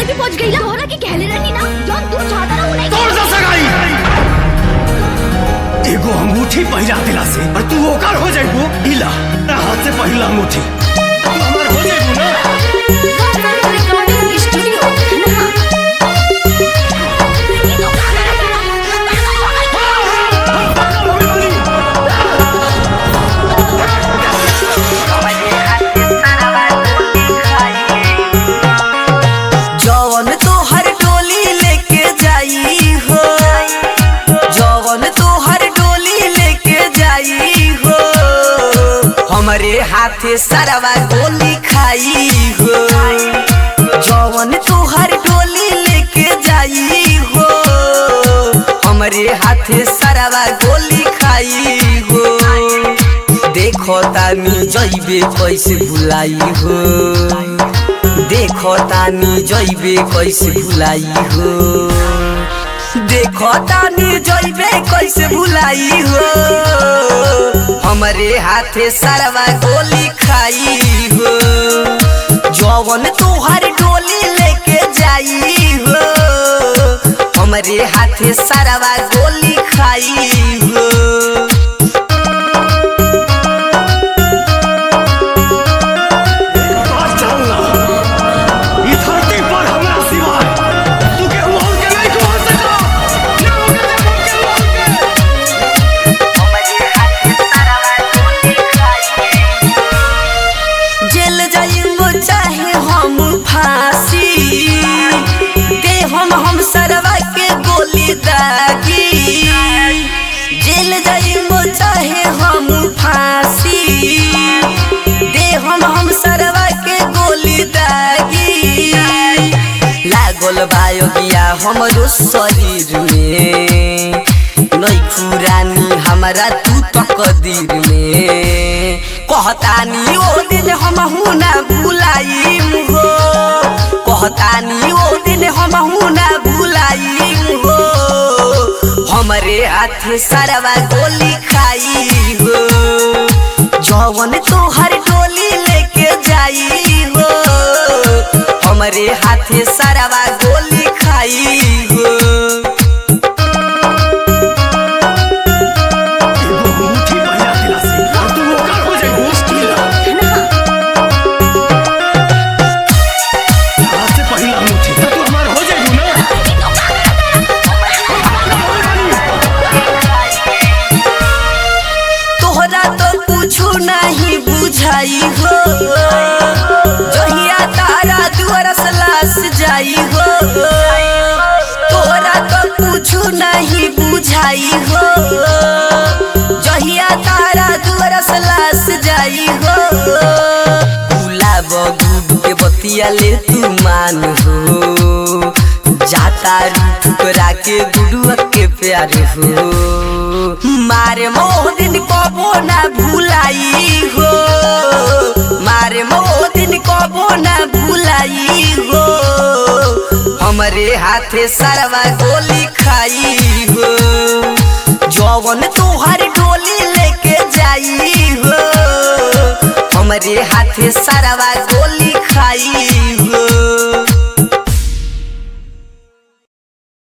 तक भी पहुंच गई तोरा की कहले रहनी ना जौन तू चाहता ना नहीं तोड़ जा सगाई एगो अंगूठी पहिरा दिला से और तू ओकर हो जाइबो इला हाथ से पहिला अंगूठी तू हमर हो जाइबो ना हमरे हाथे सरवा गोली खाई हो जौन तोहर डोली लेके जाई हो हमरे हाथे सरवा गोली खाई हो देखो तानी जइबे कैसे भुलाई हो देखो तानी जइबे कैसे भुलाई हो देखो तानी जइबे कैसे भुलाई हो हमरे हाथे सरवा गोली खाई हो जौन तोहर डोली लेके जाई हो हमरे हाथे सरवा गोली खाई हो सरवा के गोली दागी जेल जाइबो चाहे हम फांसी दे हम सरवा के गोली दागी लागल बायोगिया हमरो शरीर में नइखु रानी हमारा तू तकदीर में कहतानी ओ दिन हमहु ना भुलाइम हो कहतानी ओ दिन हमहु ना भुलाइम हो हमरे हाथे सरवा गोली खाई हो जौन तोहर डोली लेके जाई हो हमरे हाथे सरवा गोली खाई हो नहीं बुझाई हो जहिया तारा दुआर से लाश जाई हो तोरा तो कुछ नहीं बुझाई हो जहिया तारा दुआर से लाश जाई हो गुलाब गुड के बतिया ले तू मान हो जाता ठुकरा के गुडुआ के प्यार हो मारे मोह दिन कबो ना भुलाई हो मारे मोह दिन कबो ना भुलाई हो हमरे हाथे सरवा गोली खाई हो जौन तोहर डोली लेके जाई हो हमरे हाथे सरवा गोली खाई हो।